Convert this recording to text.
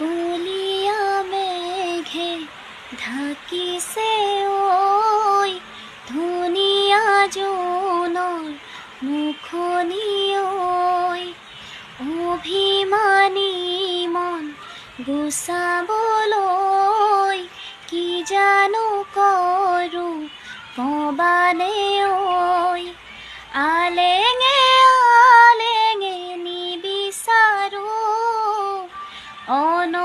কলিয়া মেঘে ঢাকিছে ঐ ধুনীয়া জোনৰ মুখনি ঐ অভিমানী মন গুচাবলৈ কি জানো কৰো পবানে ঐ আলেঙে আলেঙে নিবিচাৰো অন